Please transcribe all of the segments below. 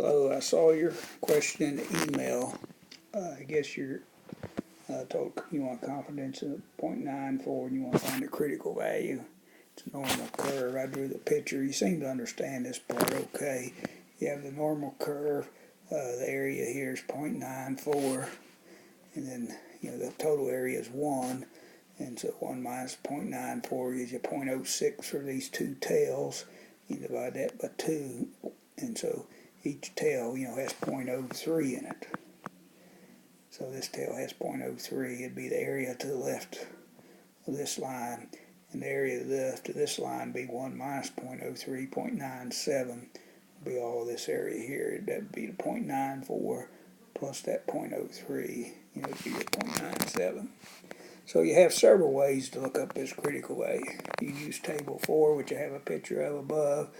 Hello, I saw your question in the email. I guess you're told you want confidence of 0.94 and you want to find the critical value. It's a normal curve. I drew the picture. You seem to understand this part okay. You have the normal curve. The area here is 0.94, and then the total area is 1. And so 1 minus 0.94 gives you 0.06 for these two tails. You divide that by 2, and so each tail, has 0.03 in it. So this tail has 0.03. It'd be the area to the left of this line, and the area to the left of this line would be 1 minus 0.03, 0.97. Would be all this area here. That'd be the 0.94 plus that 0.03. Give you 0.97. So you have several ways to look up this critical value. You use table 4, which I have a picture of above.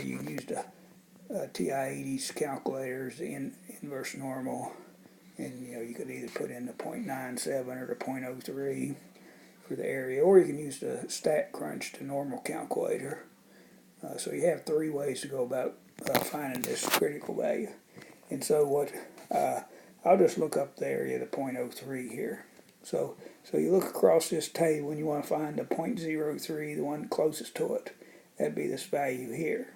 You can use the TI-80s calculators, the inverse normal, and you could either put in the 0.97 or the 0.03 for the area, or you can use the StatCrunch, the normal calculator. So you have 3 ways to go about finding this critical value. And so I'll just look up the area of the 0.03 here. So you look across this table and you want to find the 0.03, the one closest to it. That'd be this value here.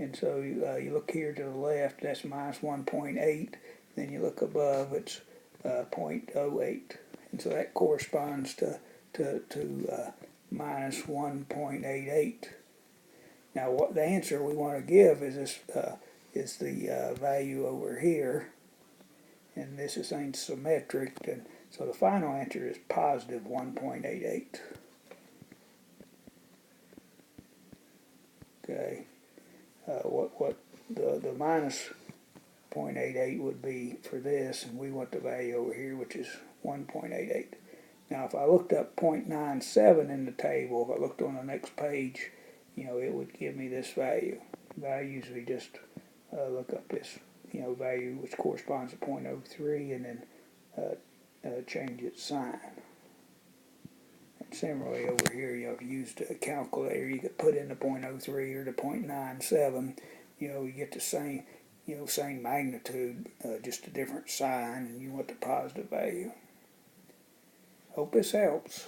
And so you look here to the left, that's minus 1.8. Then you look above, it's 0.08. And so that corresponds to minus 1.88. Now what the answer we want to give is this is the value over here. And this is ain't symmetric, and so the final answer is positive 1.88. Okay. What the minus 0.88 would be for this, and we want the value over here, which is 1.88. Now if I looked up 0.97 in the table, if I looked on the next page, it would give me this value. Values, we just look up this value which corresponds to 0.03 and then change its sign. And similarly over here, if you used a calculator, you could put in the 0.03 or the 0.97. You get the same same magnitude, just a different sign, and you want the positive value. Hope this helps.